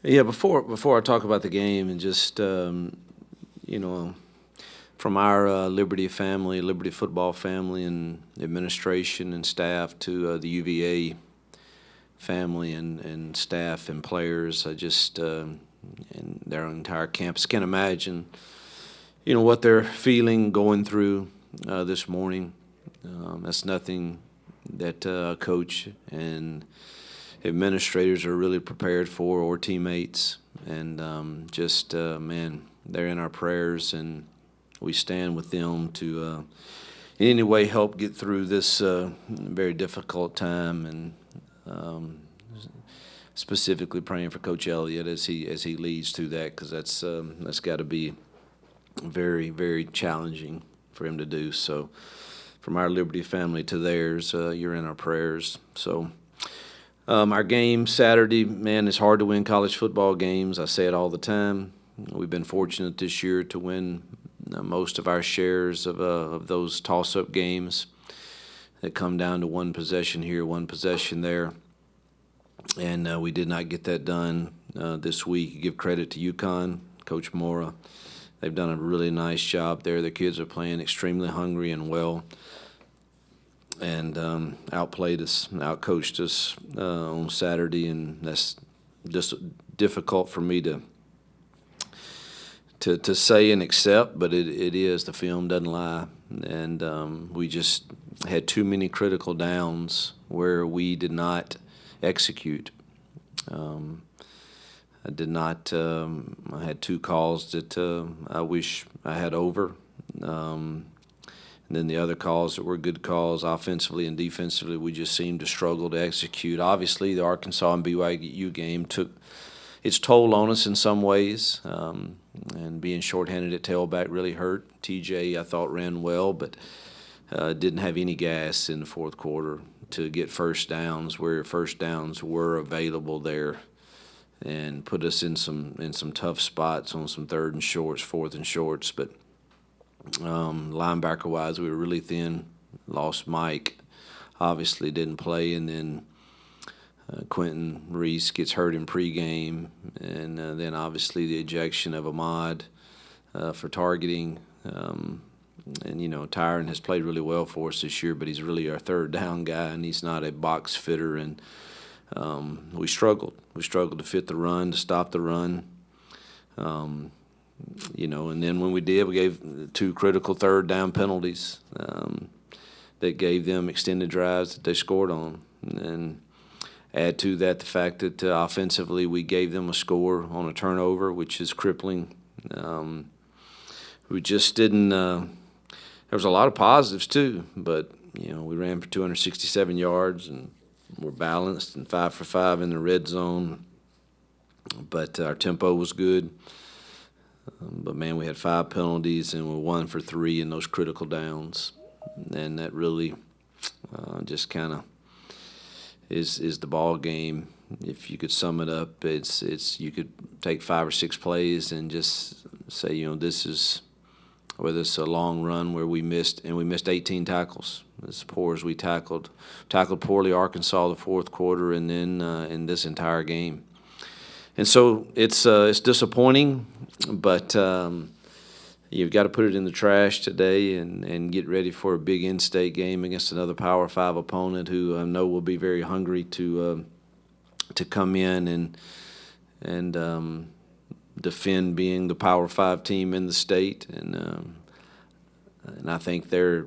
Yeah, before I talk about the game and just you know from our Liberty family, Liberty football family, and administration and staff to the UVA family and staff and players, I just and their entire campus can't imagine what they're feeling going through this morning. That's nothing that coach and administrators are really prepared for, or teammates. And just, man, they're in our prayers, and we stand with them to in any way help get through this very difficult time. And specifically praying for Coach Elliott as he leads through that, because that's got to be very, very challenging for him to do. So from our Liberty family to theirs, you're in our prayers. So our game Saturday, man, it's hard to win college football games. I say it all the time. We've been fortunate this year to win most of our shares of those toss-up games that come down to one possession here, one possession there. And we did not get that done this week. Give credit to UConn, Coach Mora. They've done a really nice job there. The kids are playing extremely hungry and well, and outplayed us, outcoached us on Saturday, and that's just difficult for me to say and accept, but it is. The film doesn't lie, and we just had too many critical downs where we did not execute. I did not. I had two calls that I wish I had over. And then the other calls that were good calls offensively and defensively, we just seemed to struggle to execute. Obviously, the Arkansas and BYU game took its toll on us in some ways, and being shorthanded at tailback really hurt. TJ, I thought, ran well, but didn't have any gas in the fourth quarter to get first downs where first downs were available there, and put us in some tough spots on some third and shorts, fourth and shorts. But linebacker-wise, we were really thin. Lost Mike, obviously didn't play, and then Quentin Reese gets hurt in pregame, and then obviously the ejection of Ahmad for targeting. And, Tyron has played really well for us this year, but he's really our third down guy, and he's not a box fitter. And we struggled. We struggled to fit the run, to stop the run. And then when we did, we gave two critical third down penalties that gave them extended drives that they scored on. And add to that the fact that offensively we gave them a score on a turnover, which is crippling. We just didn't there was a lot of positives too, but, we ran for 267 yards and we're balanced and 5 for 5 in the red zone. But our tempo was good. But, man, we had 5 penalties and we're 1 for 3 in those critical downs. And that really just kind of is the ball game. If you could sum it up, it's you could take 5 or 6 plays and just say, this is – whether it's a long run where we missed 18 tackles. As poor as we tackled poorly Arkansas the fourth quarter, and then in this entire game. And so it's disappointing, but you've got to put it in the trash today and get ready for a big in-state game against another Power 5 opponent who I know will be very hungry to come in and defend being the Power 5 team in the state. And I think they're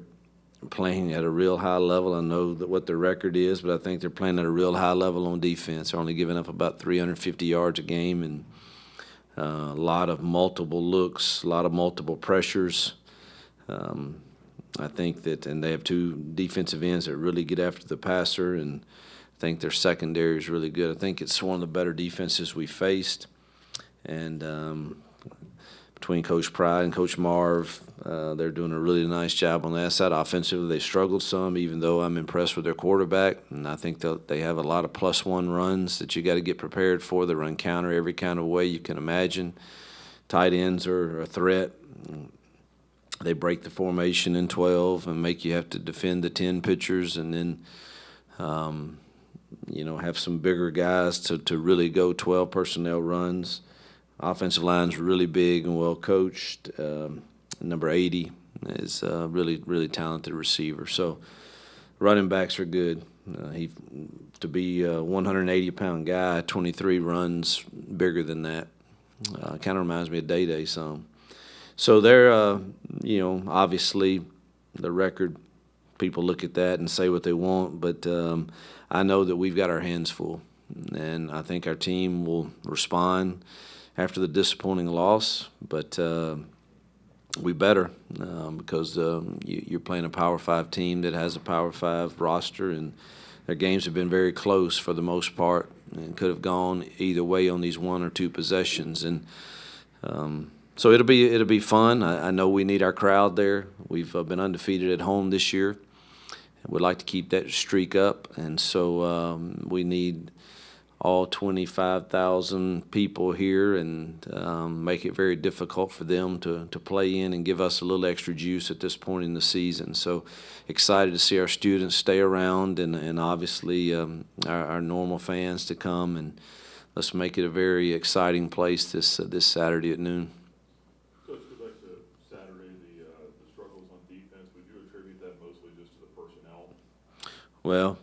playing at a real high level. I know that what their record is, but I think they're playing at a real high level on defense. They're only giving up about 350 yards a game, and a lot of multiple looks, a lot of multiple pressures. I think that, and they have two defensive ends that really get after the passer, and I think their secondary is really good. I think it's one of the better defenses we faced. And between Coach Pride and Coach Marv, they're doing a really nice job on that side. Offensively, they struggled some, even though I'm impressed with their quarterback. And I think they have a lot of +1 runs that you got to get prepared for. They run counter every kind of way you can imagine. Tight ends are a threat. They break the formation in 12 and make you have to defend the 10 pitchers. And then have some bigger guys to really go 12 personnel runs. Offensive line's really big and well coached. Number 80 is a really, really talented receiver. So running backs are good. To be a 180-pound guy, 23 runs bigger than that. Kind of reminds me of Day some. So they're, obviously the record, people look at that and say what they want, but I know that we've got our hands full, and I think our team will respond after the disappointing loss, but we better because you're playing a Power 5 team that has a Power 5 roster, and their games have been very close for the most part and could have gone either way on these one or two possessions. And so it'll be fun. I know we need our crowd there. We've been undefeated at home this year. We'd like to keep that streak up, and so we need all 25,000 people here and make it very difficult for them to play in and give us a little extra juice at this point in the season. So excited to see our students stay around and obviously our normal fans to come, and let's make it a very exciting place this Saturday at noon. Coach, go back to Saturday, the struggles on defense. Would you attribute that mostly just to the personnel? Well,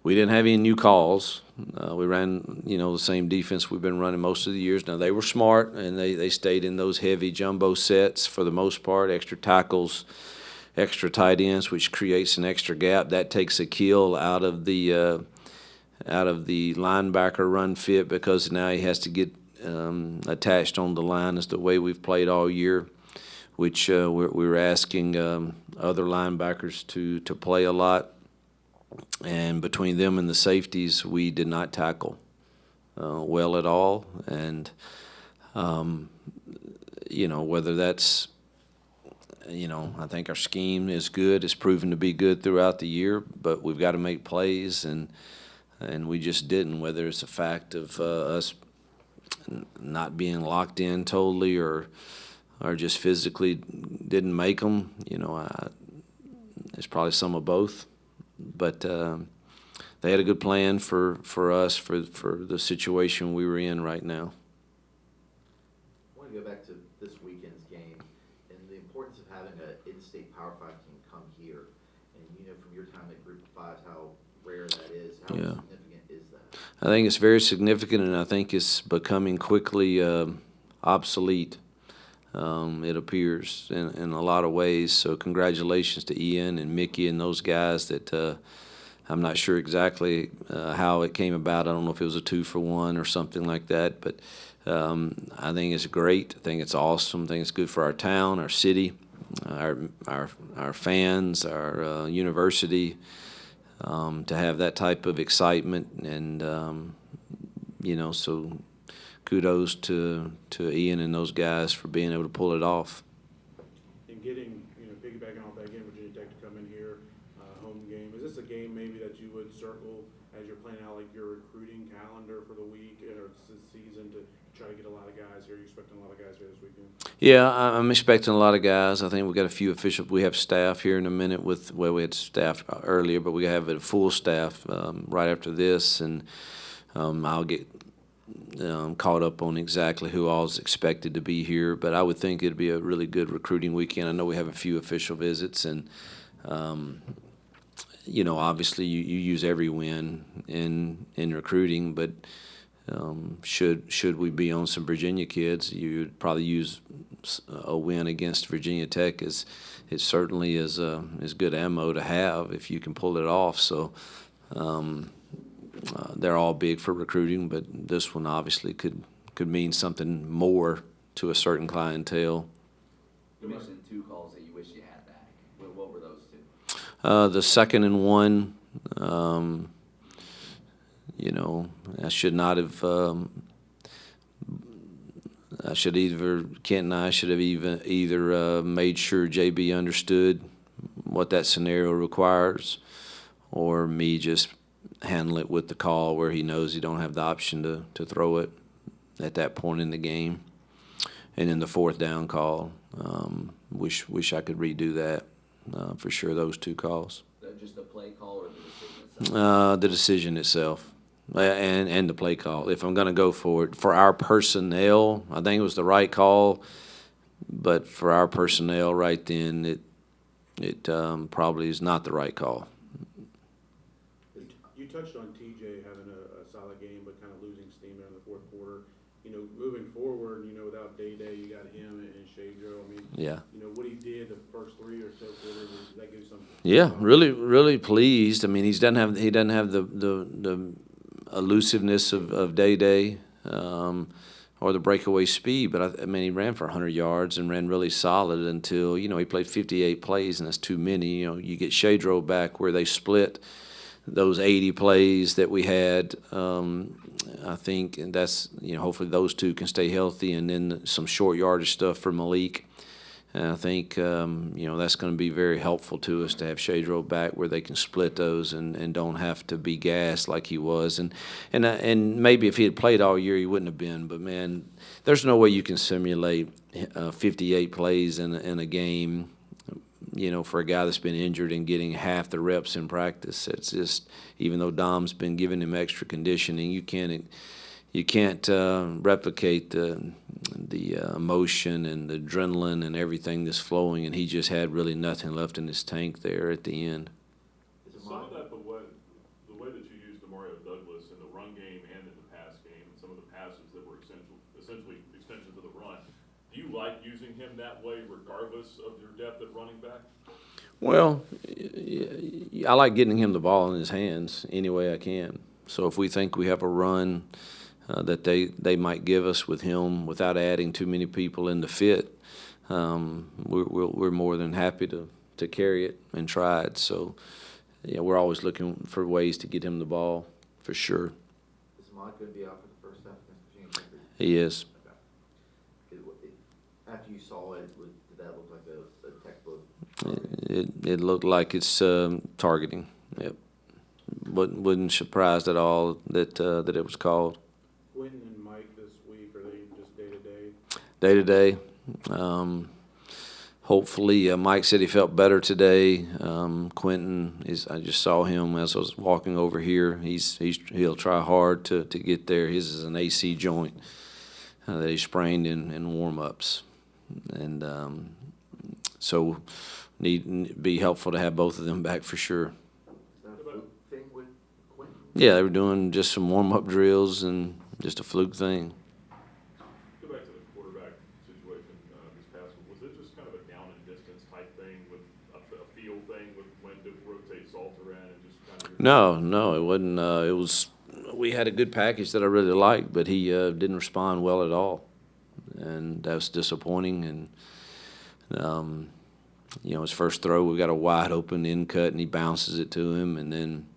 we didn't have any new calls. We ran, the same defense we've been running most of the years. Now, they were smart, and they stayed in those heavy jumbo sets for the most part, extra tackles, extra tight ends, which creates an extra gap. That takes a kill out of the linebacker run fit because now he has to get attached on the line as the way we've played all year, which we're asking other linebackers to play a lot. And between them and the safeties, we did not tackle well at all. And, whether that's, I think our scheme is good. It's proven to be good throughout the year, but we've got to make plays, and we just didn't, whether it's a fact of us not being locked in totally or just physically didn't make them. It's probably some of both. But they had a good plan for us for the situation we were in right now. I want to go back to this weekend's game and the importance of having an in-state Power 5 team come here. And from your time at Group of 5, how rare that is. How significant is that? I think it's very significant, and I think it's becoming quickly obsolete. It appears in a lot of ways. So congratulations to Ian and Mickey and those guys that I'm not sure exactly how it came about. I don't know if it was a 2-for-1 or something like that, but I think it's great. I think it's awesome. I think it's good for our town, our city, our fans, our university to have that type of excitement. And, so kudos to Ian and those guys for being able to pull it off. And getting, piggybacking off that game, Virginia Tech to come in here, home game, is this a game maybe that you would circle as you're planning out like your recruiting calendar for the week or the season to try to get a lot of guys here? Are you expecting a lot of guys here this weekend? Yeah, I'm expecting a lot of guys. I think we got a few officials. We have staff here in a minute we had staff earlier, but we have a full staff right after this, and I'll get caught up on exactly who all is expected to be here, but I would think it'd be a really good recruiting weekend. I know we have a few official visits, and obviously you use every win in recruiting, but should we be on some Virginia kids, you'd probably use a win against Virginia Tech. It certainly is good ammo to have if you can pull it off. So. They're all big for recruiting, but this one obviously could mean something more to a certain clientele. You mentioned 2 calls that you wish you had back. What were those 2? The 2nd and 1, I should not have. Kent and I should have either made sure JB understood what that scenario requires, or me just handle it with the call where he knows he don't have the option to throw it at that point in the game. And then the 4th down call, wish I could redo that for sure, those 2 calls. Just the play call or the decision itself? The decision itself, and the play call. If I'm going to go for it, for our personnel, I think it was the right call. But for our personnel, right then, it probably is not the right call. You touched on TJ having a solid game, but kind of losing steam there in the fourth quarter. You know, moving forward, you know, without Day, you got him and Shadro. I mean, Yeah. you know, what he did the first 3 or so quarters, does that give you some? Yeah, really pleased. I mean, he doesn't have the elusiveness of Day, or the breakaway speed. But I mean, he ran for 100 yards and ran really solid until he played 58 plays, and that's too many. You get Shadro back where they split those 80 plays that we had. I think, and that's hopefully those two can stay healthy, and then some short yardage stuff for Malik. And I think that's going to be very helpful to us to have Shadro back where they can split those and don't have to be gassed like he was. And maybe if he had played all year, he wouldn't have been. But man, there's no way you can simulate 58 plays in a game. For a guy that's been injured and getting half the reps in practice. It's just, even though Dom's been giving him extra conditioning, you can't replicate the emotion and the adrenaline and everything that's flowing, and he just had really nothing left in his tank there at the end. Some of that, the way that you used Demario Douglas in the run game and in the pass game, and some of the passes that were essentially extensions of the run, do you like using him that way regardless of your depth at running back? Well, I like getting him the ball in his hands any way I can. So if we think we have a run that they might give us with him without adding too many people in the fit, we're more than happy to carry it and try it. So, yeah, we're always looking for ways to get him the ball, for sure. Is Mike going to be out for the first half against Virginia Tech? He is. After you saw it, did that look like a textbook? It looked like it's targeting. Yep. Wasn't surprised at all that it was called. Quentin and Mike this week, are they just day-to-day? Day-to-day. Hopefully, Mike said he felt better today. Quentin I just saw him as I was walking over here. He'll try hard to get there. His is an AC joint that he sprained in warm-ups, and so be helpful to have both of them back for sure. Is that a fluke thing with Quentin? Yeah, they were doing just some warm-up drills and just a fluke thing. Go back to the quarterback situation this past week. Was it just kind of a down and distance type thing with a feel thing with when to rotate Salter in and just kind of? No, it wasn't. We had a good package that I really liked, but he didn't respond well at all, and that was disappointing. And his first throw, we got a wide open in cut, and he bounces it to him, and then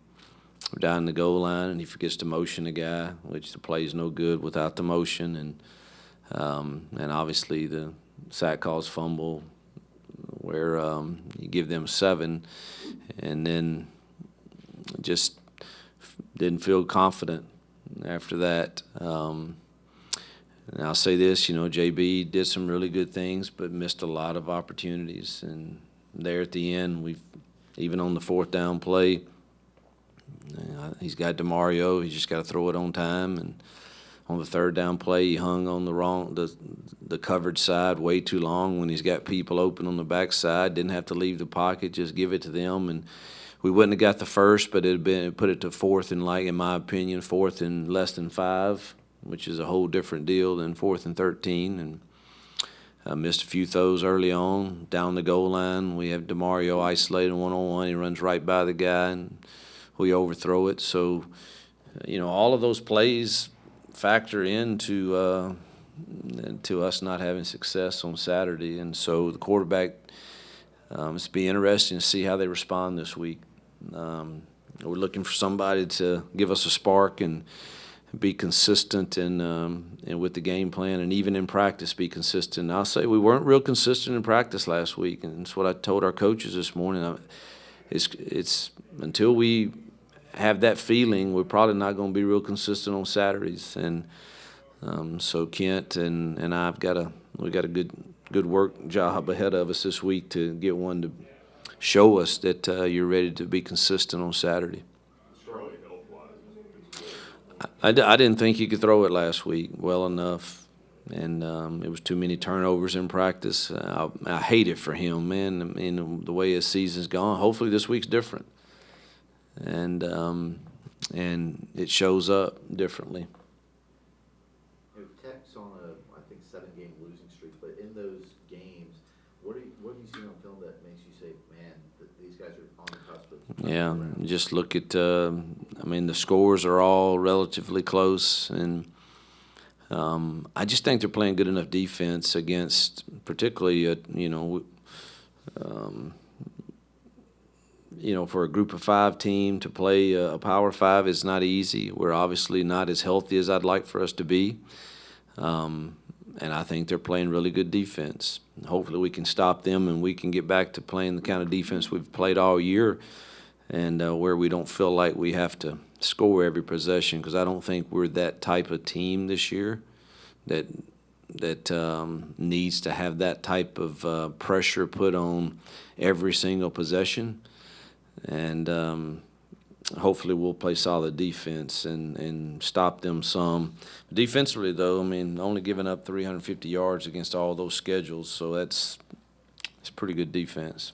we're down the goal line, and he forgets to motion the guy, which the play is no good without the motion, and obviously the sack calls fumble, where you give them 7, and then just didn't feel confident after that. And I'll say this, JB did some really good things, but missed a lot of opportunities. And there at the end, even on the 4th down play, he's got Demario. He's just got to throw it on time. And on the 3rd down play, he hung on the covered side way too long when he's got people open on the backside. Didn't have to leave the pocket, just give it to them. And we wouldn't have got the first, but it put it to 4th and, in my opinion, 4th and less than 5, which is a whole different deal than 4th and 13. And missed a few throws early on. Down the goal line, we have Demario isolated one-on-one. He runs right by the guy, and we overthrow it. So, all of those plays factor into us not having success on Saturday. And so the quarterback, it's be interesting to see how they respond this week. We're looking for somebody to give us a spark and be consistent and with the game plan, and even in practice be consistent. I'll say we weren't real consistent in practice last week, and it's what I told our coaches this morning. It's until we have that feeling, we're probably not going to be real consistent on Saturdays. And so Kent and we got a good work job ahead of us this week to get one to show us that you're ready to be consistent on Saturday. I didn't think he could throw it last week well enough, and it was too many turnovers in practice. I hate it for him, man. I mean, the way his season's gone. Hopefully this week's different, and it shows up differently. You know, Tech's on a, I think, 7-game losing streak, but in those games, what do you see on film that makes you say, man, these guys are on the cusp of Yeah, around? just look at. I mean, the scores are all relatively close, and I just think they're playing good enough defense against, particularly, for a group of 5 team to play a Power 5 is not easy. We're obviously not as healthy as I'd like for us to be, and I think they're playing really good defense. Hopefully, we can stop them and we can get back to playing the kind of defense we've played all year, and where we don't feel like we have to score every possession, because I don't think we're that type of team this year that needs to have that type of pressure put on every single possession. And hopefully we'll play solid defense and stop them some. Defensively, though, I mean, only giving up 350 yards against all those schedules, so it's pretty good defense.